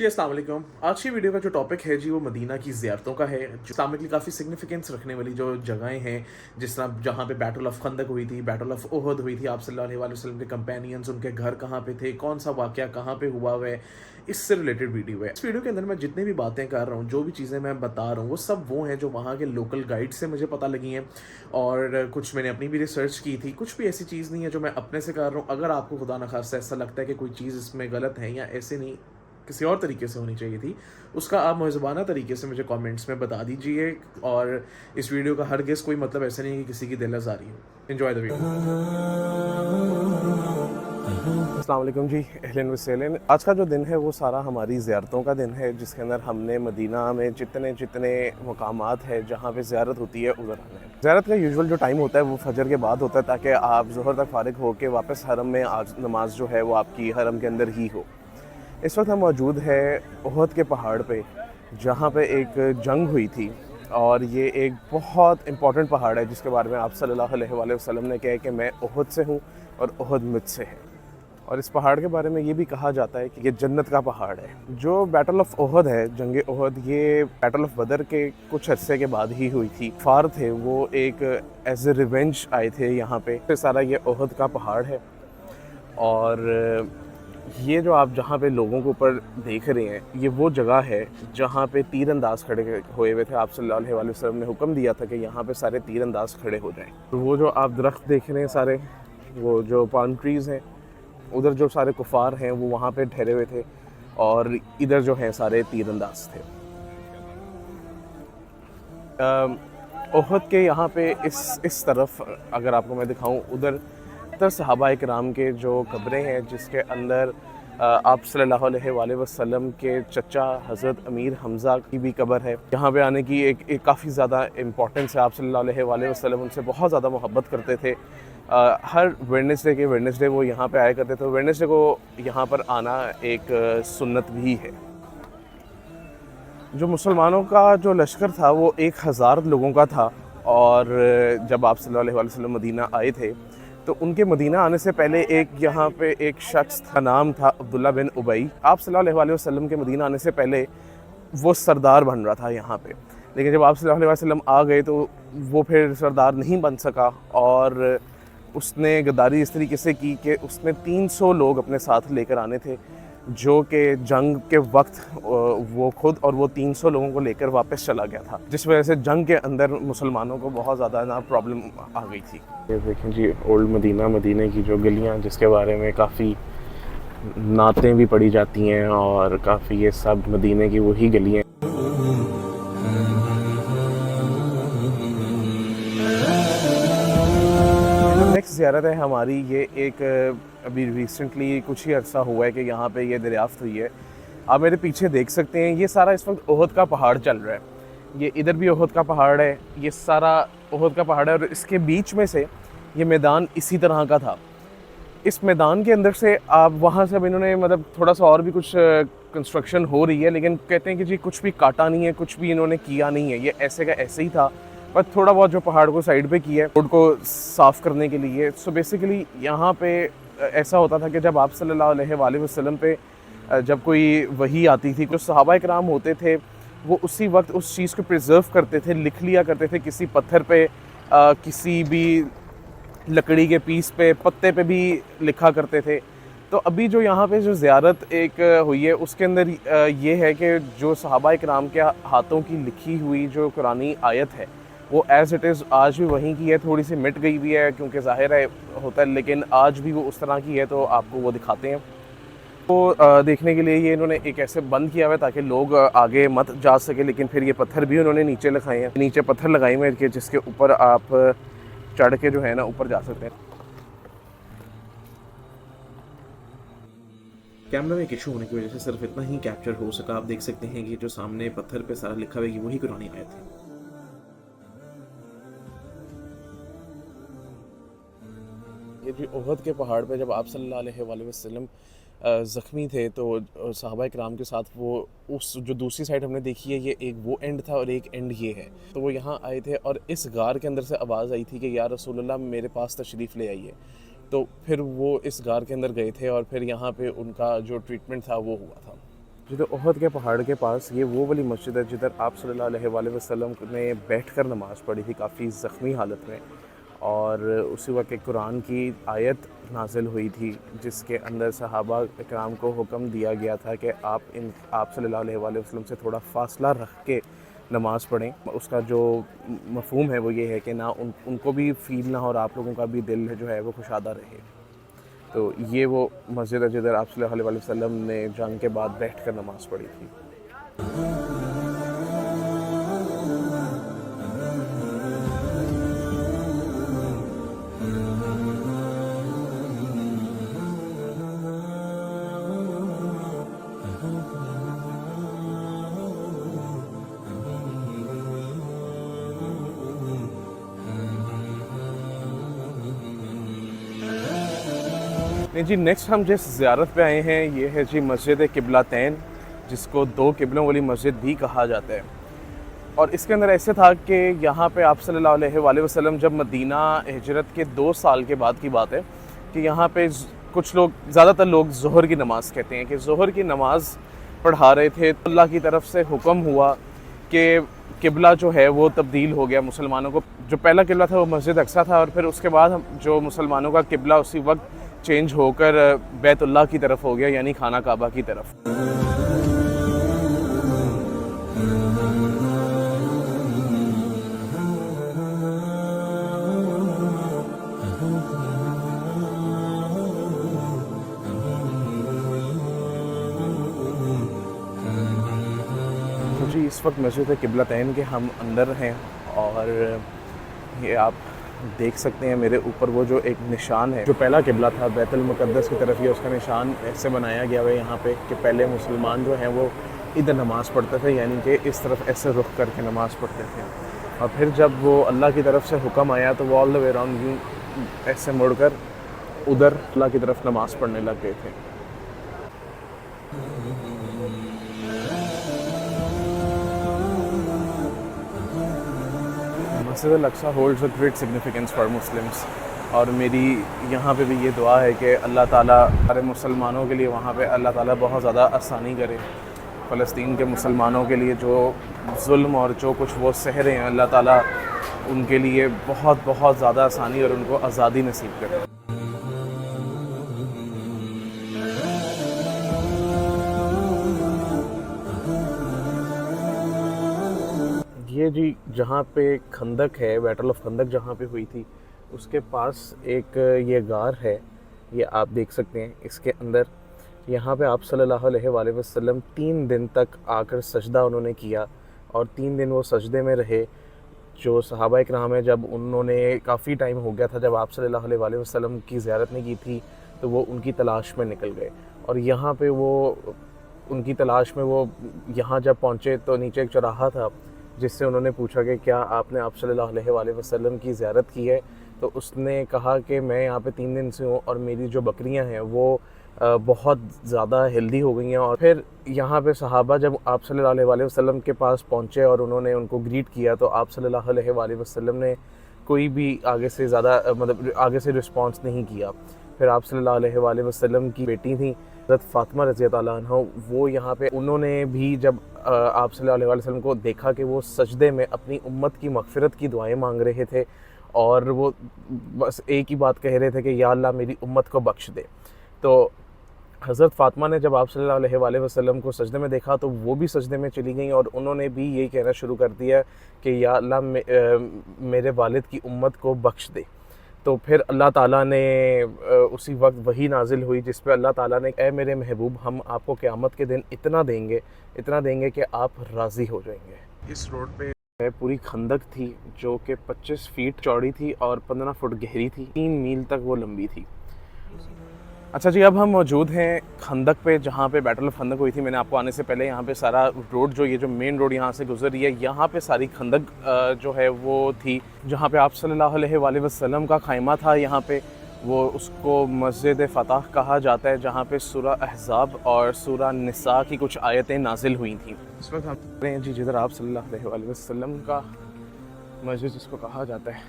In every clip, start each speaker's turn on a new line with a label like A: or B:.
A: जी अस्सलाम वालेकुम। आज की वीडियो का जो टॉपिक है जी वो मदीना की ज़ियारतों का है। जो इस्लामिकली काफ़ी सिग्निफिकेंस रखने वाली जो जगहें हैं, जिस तरह जहाँ पे बैटल ऑफ खंदक हुई थी, बैटल ऑफ ओहद हुई थी, आप सल्लल्लाहु अलैहि वसल्लम के कंपेनियंस उनके घर कहाँ पे थे, कौन सा वाक़या कहाँ पे हुआ हुआ है, इससे रिलेटेड वीडियो है। इस वीडियो के अंदर मैं जितनी भी बातें कर रहा हूँ, जो भी चीज़ें मैं बता रहा हूँ, वो सब वो हैं जो वहाँ के लोकल गाइड से मुझे पता लगी हैं और कुछ मैंने अपनी भी रिसर्च की थी। कुछ भी ऐसी चीज़ नहीं है जो मैं अपने से कर रहा हूँ। अगर आपको खुदा न खास्ता ऐसा लगता है कि कोई चीज़ इसमें गलत है या ऐसे नहीं किसी और तरीके से होनी चाहिए थी, उसका आप मुहज़्ज़बाना तरीके से मुझे कमेंट्स में बता दीजिए। और इस वीडियो का हरगिज़ कोई मतलब ऐसा नहीं है कि किसी की दिल आज़ारी हो। Enjoy the video. अस्सलाम वालेकुम जी, अहलन व सहलन। आज का जो दिन है वो सारा हमारी ज़ियारतों का दिन है, जिसके अंदर हमने मदीना में जितने जितने मकामात है जहाँ पे ज़ियारत होती है उधर आना है। ज़ियारत का यूजुअल जो टाइम होता है वो फजर के बाद होता है, ताकि आप ज़ोहर तक फ़ारिग होकर वापस हरम में आज नमाज जो है वो आपकी हरम के अंदर ही हो। इस वक्त हम मौजूद है ओहद के पहाड़ पे, जहाँ पे एक जंग हुई थी और ये एक बहुत इम्पॉर्टेंट पहाड़ है जिसके बारे में आप सल्लल्लाहु अलैहि वसल्लम ने कहा कि मैं ओहद से हूँ और ओहद मुझसे है। और इस पहाड़ के बारे में ये भी कहा जाता है कि ये जन्नत का पहाड़ है। जो बैटल ऑफ ओहद है, जंग ओहद, ये बैटल ऑफ बदर के कुछ अरसे के बाद ही हुई थी। फार थे वो एक एज ए रिवेंज आए थे यहाँ पे। सारा ये ओहद का पहाड़ है और ये जो आप जहाँ पे लोगों के ऊपर देख रहे हैं, ये वो जगह है जहाँ पे तीर अंदाज खड़े हुए हुए थे। आप सल्लल्लाहु अलैहि वसल्लम ने हुक्म दिया था कि यहाँ पे सारे तीर अंदाज खड़े हो जाएं। तो वो जो आप दरख्त देख रहे हैं सारे, वो जो पाम ट्रीज़ हैं, उधर जो सारे कुफार हैं वो वहाँ पे ठहरे हुए थे और इधर जो हैं सारे तीर अंदाज थे। ओहद के यहाँ पे इस तरफ अगर आपको मैं दिखाऊँ, उधर सहाबा इकराम के जो कब्रें हैं, जिसके अंदर आप सल्लल्लाहु अलैहि वसल्लम के चचा हज़रत अमीर हमज़ा की भी कब्र है। यहाँ पे आने की एक काफ़ी ज़्यादा इम्पोर्टेंस है। आप सल्लल्लाहु अलैहि वसल्लम उनसे बहुत ज़्यादा मोहब्बत करते थे। हर वेडनेसडे वो यहाँ पे आया करते थे। वेडनेसडे को यहाँ पर आना एक सुन्नत भी है। जो मुसलमानों का जो लश्कर था वो 1000 लोगों का था और जब आप सल्लल्लाहु अलैहि वसल्लम मदीना आए थे तो उनके मदीना आने से पहले एक यहाँ पे एक शख्स का नाम था अब्दुल्ला बिन उबई। आप सल्लल्लाहु अलैहि वसल्लम के मदीना आने से पहले वो सरदार बन रहा था यहाँ पे, लेकिन जब आप सल्लल्लाहु अलैहि वसल्लम आ गए तो वो फिर सरदार नहीं बन सका और उसने गद्दारी इस तरीके से की कि उसने 300 लोग अपने साथ लेकर आने थे, जो कि जंग के वक्त वो खुद और वो 300 लोगों को लेकर वापस चला गया था, जिस वजह से जंग के अंदर मुसलमानों को बहुत ज़्यादा ना प्रॉब्लम आ गई थी। ये देखें जी, ओल्ड मदीना, मदीने की जो गलियाँ, जिसके बारे में काफ़ी नातें भी पढ़ी जाती हैं और काफ़ी ये सब मदीने की वही गलियाँ। नेक्स्ट ज़ियारत है हमारी, ये एक अभी रिसेंटली कुछ ही अर्सा हुआ है कि यहाँ पे ये दरियाफ्त हुई है। आप मेरे पीछे देख सकते हैं, ये सारा इस वक्त ओहद का पहाड़ चल रहा है। ये इधर भी ओहद का पहाड़ है, ये सारा ओहद का पहाड़ है और इसके बीच में से ये मैदान इसी तरह का था। इस मैदान के अंदर से आप वहाँ से अब इन्होंने मतलब थोड़ा सा और भी कुछ कंस्ट्रक्शन हो रही है, लेकिन कहते हैं कि जी कुछ भी काटा नहीं है, कुछ भी इन्होंने किया नहीं है, ये ऐसे का ऐसे ही था। पर थोड़ा बहुत जो पहाड़ को साइड पे किया है रोड को साफ़ करने के लिए। सो बेसिकली यहाँ पे ऐसा होता था कि जब आप सल्लल्लाहु अलैहि वसल्लम पे जब कोई वही आती थी, जो सहाबा इकराम होते थे वो उसी वक्त उस चीज़ को प्रिजर्व करते थे, लिख लिया करते थे किसी पत्थर पे, किसी भी लकड़ी के पीस पे, पत्ते पे भी लिखा करते थे। तो अभी जो यहाँ पे जो ज़ियारत एक हुई है उसके अंदर ये है कि जो सहाबा इकराम के हाथों की लिखी हुई जो कुरानी आयत है वो एज़ इट इज़ आज भी वहीं की है। थोड़ी सी मिट गई भी है क्योंकि ज़ाहिर है होता है, लेकिन आज भी वो उस तरह की है, तो आपको वो दिखाते हैं। तो देखने के लिए ये इन्होंने एक ऐसे बंद किया हुआ है ताकि लोग आगे मत जा सके, लेकिन फिर ये पत्थर भी उन्होंने नीचे लगाए हैं, नीचे पत्थर लगाए हुए हैं जिसके ऊपर आप चढ़ के जो है ना ऊपर जा सकते हैं। कैमरा में एक इशू होने की वजह से सिर्फ इतना ही कैप्चर हो सका। आप देख सकते हैं कि जो सामने पत्थर पे सारा लिखा हुआ है वही कुरानी आयत है। ये जी ओहद के पहाड़ पे जब आप सल्लल्लाहु अलैहि वसल्लम ज़ख्मी थे तो सहाबा इकराम के साथ वो उस जो दूसरी साइड हमने देखी है, ये एक वो एंड था और एक एंड ये है। तो वो यहाँ आए थे और इस गार के अंदर से आवाज़ आई थी कि या रसूलुल्लाह मेरे पास तशरीफ़ ले आइए। तो फिर वो इस गार के अंदर गए थे और फिर यहाँ पे उनका जो ट्रीटमेंट था वो हुआ था। जिधर ओहद के पहाड़ के पास ये वो वाली मस्जिद है जिधर आप सल्लल्लाहु अलैहि वसल्लम ने बैठकर नमाज़ पढ़ी थी काफ़ी ज़ख्मी हालत में, और उसी वक्त एक कुरान की आयत नाजिल हुई थी जिसके अंदर सहाबा इकराम को हुक्म दिया गया था कि आप सल्लल्लाहु अलैहि वसल्लम से थोड़ा फ़ासला रख के नमाज़ पढ़ें। उसका जो मफ़हूम है वो ये है कि ना उनको भी फ़ील ना हो और आप लोगों का भी दिल जो है वो कुशादा रहे। तो ये वो मस्जिद है जिधर आप सल्लल्लाहु अलैहि वसल्लम ने जंग के बाद बैठकर नमाज़ पढ़ी थी। नहीं जी, नेक्स्ट हम जिस ज़ियारत पे आए हैं ये है जी मस्जिद क़िबलतैन, जिसको दो किबलों वाली मस्जिद भी कहा जाता है। और इसके अंदर ऐसे था कि यहाँ पे आप सल्लल्लाहु अलैहि वसल्लम जब मदीना हिजरत के 2 साल के बाद की बात है कि यहाँ पे कुछ लोग, ज़्यादातर लोग ज़ोहर की नमाज़ कहते हैं, कि ज़ोहर की नमाज़ पढ़ा रहे थे तो अल्लाह की तरफ से हुक्म हुआ कि किबला जो है वो तब्दील हो गया मुसलमानों को। जो पहला किबला था वो मस्जिद अक्सा था, और फिर उसके बाद जो मुसलमानों का किबला उसी वक्त चेंज होकर बैतुल्लाह की तरफ हो गया, यानी खाना काबा की तरफ। तो जी इस वक्त मस्जिद क़िबलतैन के हम अंदर हैं, और ये आप देख सकते हैं मेरे ऊपर वो जो एक निशान है, जो पहला किबला था बैतुल मुक़द्दस की तरफ, ये उसका निशान ऐसे बनाया गया है यहाँ पे कि पहले मुसलमान जो हैं वो इधर नमाज़ पढ़ते थे, यानी कि इस तरफ ऐसे रुख करके नमाज़ पढ़ते थे। और फिर जब वो अल्लाह की तरफ से हुक्म आया तो वो ऑल द वे अराउंड यूँ ऐसे मुड़कर उधर अल्लाह की तरफ नमाज़ पढ़ने लग गए थे। मस्जिद Al-Aqsa holds a great significance for Muslims, और मेरी यहाँ पे भी ये दुआ है कि अल्लाह ताला सारे मुसलमानों के लिए वहाँ पे अल्लाह ताला बहुत ज़्यादा आसानी करे। फ़लस्तीन के मुसलमानों के लिए जो जुल्म और जो कुछ वो सह रहे हैं, अल्लाह ताला उनके लिए बहुत बहुत ज़्यादा आसानी और उनको आज़ादी नसीब करे। ये जी जहाँ पे खंदक है, बैटल ऑफ खंदक जहाँ पे हुई थी, उसके पास एक ये गार है, ये आप देख सकते हैं। इसके अंदर यहाँ पे आप सल्लल्लाहु अलैहि वसल्लम 3 दिन तक आकर सजदा उन्होंने किया, और 3 दिन वो सजदे में रहे। जो सहाबा इकराम है, जब उन्होंने काफ़ी टाइम हो गया था जब आप सल्लल्लाहु अलैहि वसल्लम की ज़ियारत नहीं की थी, तो वो उनकी तलाश में निकल गए। और यहाँ पे वो उनकी तलाश में वो यहाँ जब पहुँचे तो नीचे एक चौराहा था, जिससे उन्होंने पूछा कि क्या आपने आप सल्लल्लाहु अलैहि वसल्लम की ज़ियारत की है? तो उसने कहा कि मैं यहाँ पे 3 दिन से हूँ और मेरी जो बकरियाँ हैं वो बहुत ज़्यादा हेल्दी हो गई हैं। और फिर यहाँ पे सहाबा जब आप सल्लल्लाहु अलैहि वसल्लम के पास पहुँचे और उन्होंने उनको ग्रीट किया, तो आप सल्लल्लाहु अलैहि वसल्लम ने कोई भी आगे से ज़्यादा मतलब आगे से रिस्पॉन्स नहीं किया। फिर आप सल्लल्लाहु अलैहि वसल्लम की बेटी थी हज़रत फ़ातिमा रज़ी अल्लाह अन्हा, वो यहाँ पे उन्होंने भी जब आप सल्लल्लाहु अलैहि वसल्लम को देखा कि वो सजदे में अपनी उम्मत की मग़फ़िरत की दुआएं मांग रहे थे, और वो बस एक ही बात कह रहे थे कि या अल्लाह मेरी उम्मत को बख्श दे। तो हज़रत फ़ातिमा ने जब आप सल्लल्लाहु अलैहि वसल्लम को सजदे में देखा तो वो भी सजदे में चली गईं, और उन्होंने भी यही कहना शुरू कर दिया कि या अल्लाह मेरे वालिद की उम्मत को बख्श दे। तो फिर अल्लाह ताला ने उसी वक्त वही नाजिल हुई जिस पे अल्लाह ताला ने, ऐ मेरे महबूब, हम आपको क़यामत के दिन इतना देंगे कि आप राज़ी हो जाएंगे। इस रोड पे पूरी खंदक थी जो कि 25 फीट चौड़ी थी और 15 फुट गहरी थी, 3 मील तक वो लंबी थी। अच्छा जी, अब हम मौजूद हैं खंदक पे जहाँ पे बैटल ऑफ खंदक हुई थी। मैंने आपको आने से पहले यहाँ पे सारा रोड जो ये जो मेन रोड यहाँ से गुजर रही है, यहाँ पे सारी खंदक जो है वो थी जहाँ पे आप सल्लल्लाहु अलैहि वसल्लम का खाइमा था। यहाँ पे वो उसको मस्जिद फ़तह कहा जाता है, जहाँ पे सूरा अहज़ाब और सूरा निसा की कुछ आयतें नाजिल हुई थी। इस वक्त हम हैं जी जिधर आप सल्लल्लाहु अलैहि वसल्लम का मस्जिद जिसको कहा जाता है,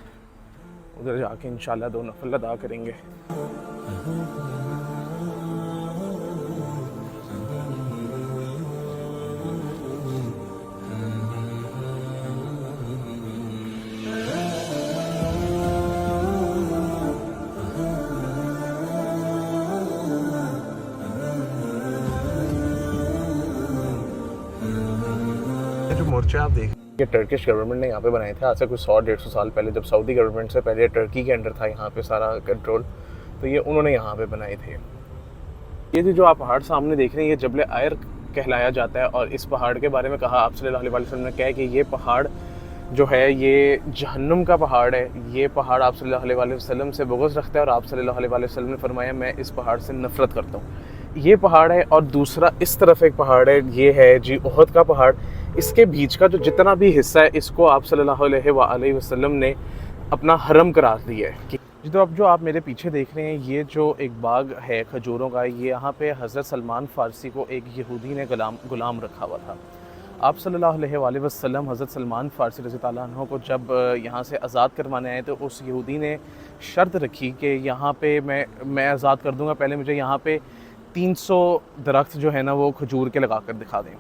A: उधर जाके इंशाल्लाह 2 नफल अदा करेंगे। ये जो मोर्चे आप देख, ये टर्किश गवर्नमेंट ने यहाँ पे बनाए थे आज से कुछ 100-150 साल पहले, जब सऊदी गवर्नमेंट से पहले टर्की के अंडर था यहाँ पे सारा कंट्रोल, तो ये उन्होंने यहाँ पे बनाए थे। ये जो आप पहाड़ सामने देख रहे हैं ये जबल आयर कहलाया जाता है, और इस पहाड़ के बारे में कहा आप सल्लल्लाहु अलैहि वसल्लम ने कहा कि ये पहाड़ जो है ये जहन्नुम का पहाड़ है। ये पहाड़ आप सल्लल्लाहु अलैहि वसल्लम से बुग़्ज़ रखता है, और आप सल्लल्लाहु अलैहि वसल्लम ने फरमाया मैं इस पहाड़ से नफ़रत करता हूँ। ये पहाड़ है, और दूसरा इस तरफ एक पहाड़ है, ये है जी उहद का पहाड़। इसके बीच का जो जितना भी हिस्सा है इसको आप सल्लल्लाहु अलैहि वसल्लम ने अपना हरम करार दिया है। जी तो अब जो आप मेरे पीछे देख रहे हैं ये जो एक बाग है खजूरों का, ये यहाँ पे हज़रत सलमान फ़ारसी को एक यहूदी ने गुलाम रखा हुआ था। आप सल्लल्लाहु अलैहि वसल्लम हज़रत सलमान फ़ारसी रज़ी अल्लाह अन्हु को जब यहाँ से आज़ाद करवाने आए तो उस यहूदी ने शर्त रखी कि यहाँ पे मैं आज़ाद कर दूँगा, पहले मुझे यहाँ पे 300 दरख्त जो है ना वो खजूर के लगा कर दिखा दें।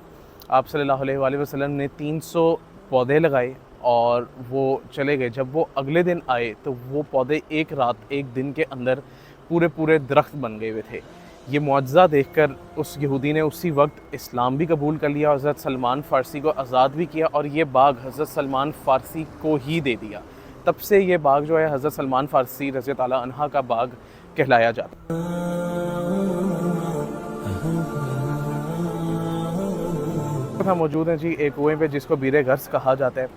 A: आप सल्लल्लाहु अलैहि वसल्लम ने 300 पौधे लगाए और वो चले गए। जब वो अगले दिन आए तो वो पौधे एक रात एक दिन के अंदर पूरे दरख्त बन गए हुए थे। ये मुआज़ा देखकर उस यहूदी ने उसी वक्त इस्लाम भी कबूल कर लिया, हज़रत सलमान फ़ारसी को आज़ाद भी किया, और ये बाग हज़रत सलमान फ़ारसी को ही दे दिया। तब से ये बाग जो है हज़रत सलमान फ़ारसी रज़ी अल्लाह अन्हा का बाग कहलाया जाता है। मौजूद हैं जी एक कुएँ पे जिसको बीरे गर्स कहा जाता है।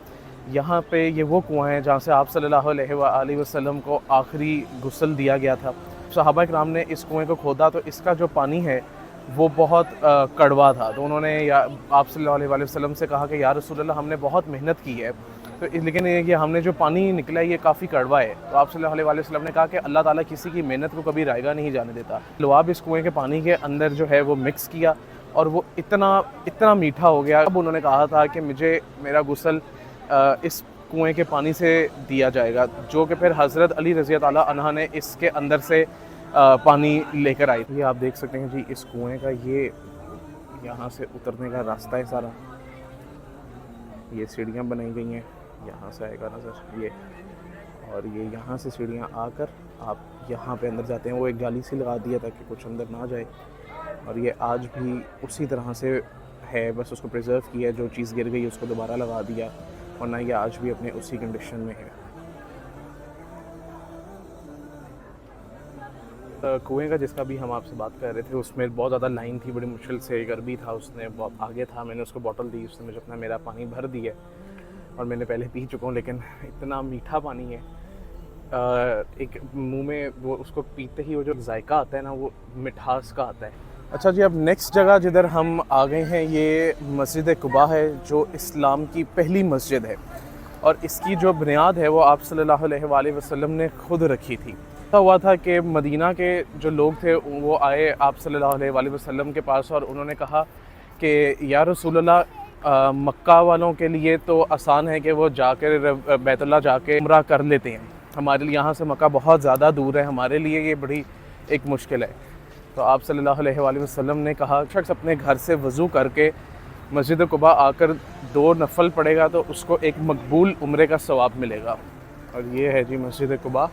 A: यहाँ पे ये वो कुआँ है जहाँ से आप सल्लल्लाहु अलैहि वसल्लम को आखिरी गुस्ल दिया गया था। सहाबा किराम ने इस कुएँ को खोदा तो इसका जो पानी है वो बहुत कड़वा था, तो उन्होंने आप सल्लल्लाहु अलैहि वसल्लम से कहा कि या रसूल अल्लाह हमने बहुत मेहनत की है तो लेकिन ये हमने जो पानी निकला है ये काफ़ी कड़वा है। तो आप सल्लल्लाहु अलैहि वसल्लम ने कहा कि अल्लाह ताला किसी की मेहनत को कभी रायगा नहीं जाने देता। लुआब इस कुएँ के पानी के अंदर जो है वो मिक्स किया और वो इतना मीठा हो गया। अब उन्होंने कहा था कि मुझे मेरा गुस्ल इस कुएँ के पानी से दिया जाएगा, जो कि फिर हज़रत अली रज़ी अल्लाह अन्हा ने इसके अंदर से पानी लेकर आई। ये आप देख सकते हैं जी इस कुएँ का ये यहाँ से उतरने का रास्ता है सारा। ये सीढ़ियाँ बनाई गई हैं, यहाँ से आएगा नज़र ये, और ये यहाँ से सीढ़ियाँ आकर आप यहाँ पे अंदर जाते हैं। वो एक जाली सी लगा दिया ताकि कुछ अंदर ना जाए, और ये आज भी उसी तरह से है, बस उसको प्रिजर्व किया, जो चीज़ गिर गई उसको दोबारा लगा दिया, वरना ये आज भी अपने उसी कंडीशन में है। कुएं का जिसका भी हम आपसे बात कर रहे थे उसमें बहुत ज़्यादा लाइन थी, बड़ी मुश्किल से एक अरबी था, उसने बहुत आगे था, मैंने उसको बोतल दी, उसने मुझे अपना मेरा पानी भर दिया और मैंने पहले पी चुका हूँ, लेकिन इतना मीठा पानी है एक मुंह में वो उसको पीते ही वो जो जायका आता है ना वो मिठास का आता है। अच्छा जी, अब नेक्स्ट जगह जिधर हम आ गए हैं ये मस्जिद कुबा है, जो इस्लाम की पहली मस्जिद है और इसकी जो बुनियाद है वो आप सल्लल्लाहु अलैहि वसल्लम ने खुद रखी थी। ऐसा हुआ था कि मदीना के जो लोग थे वो आए आप सल्लल्लाहु अलैहि वसल्लम के पास और उन्होंने कहा कि या रसूलल्लाह मक्का वालों के लिए तो आसान है कि वो जाकर बैतुल्लाह जाके उम्रा कर लेते हैं, हमारे लिए यहाँ से मक्का बहुत ज़्यादा दूर है, हमारे लिए ये बड़ी एक मुश्किल है। तो आप सल्लल्लाहु अलैहि वसल्लम ने कहा शख्स अपने घर से वज़ू करके मस्जिद कुबा आकर 2 नफल पड़ेगा तो उसको एक मकबूल उम्रे का सवाब मिलेगा। और ये है जी मस्जिद कुबा।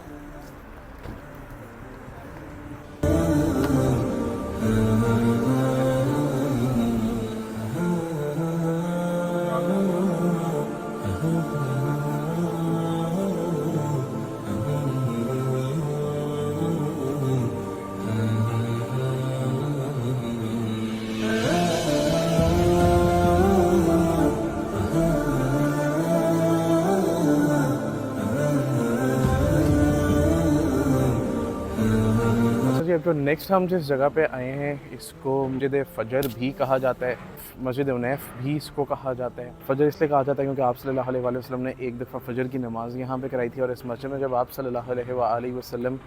A: तो नेक्स्ट हम जिस जगह पे आए हैं इसको मस्जिद फ़जर भी कहा जाता है, मस्जिद उनैफ भी इसको कहा जाता है। फ़जर इसलिए कहा जाता है क्योंकि आप सल्लल्लाहु अलैहि वसल्लम ने एक दफ़ा फ़जर की नमाज़ यहाँ पे कराई थी और इस मस्जिद में जब आप सल्लल्लाहु अलैहि वसल्लम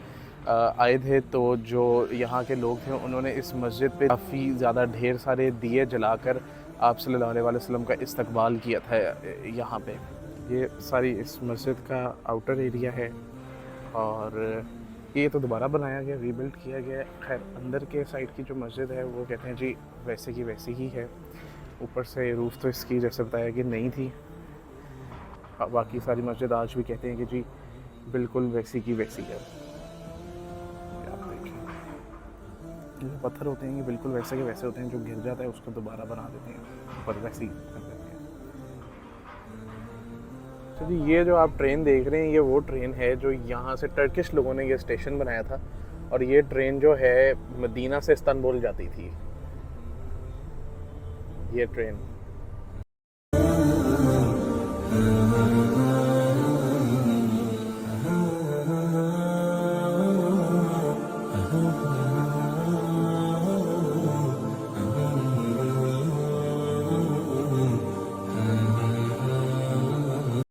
A: आए थे तो जो यहाँ के लोग थे उन्होंने इस मस्जिद पे काफ़ी ज़्यादा ढेर सारे दिए जलाकर आप सल्लल्लाहु अलैहि वसल्लम का इस्तकबाल किया था यहाँ पे। ये सारी इस मस्जिद का आउटर एरिया है और ये तो दोबारा बनाया गया, रीबिल्ड किया गया है। खैर अंदर के साइड की जो मस्जिद है वो कहते हैं जी वैसे की वैसी ही है, ऊपर से रूफ़ तो इसकी जैसे बताया कि नहीं थी। बाकी सारी मस्जिद आज भी कहते हैं कि जी बिल्कुल वैसी की वैसी है। आप देखिए ये पत्थर होते हैं ये बिल्कुल वैसे के वैसे होते हैं, जो गिर जाता है उसको दोबारा बना देते हैं, ऊपर वैसी कर देते हैं। तो जी ये जो आप ट्रेन देख रहे हैं ये वो ट्रेन है जो यहाँ से टर्किश लोगों ने ये स्टेशन बनाया था और ये ट्रेन जो है मदीना से इस्तांबुल जाती थी, ये ट्रेन।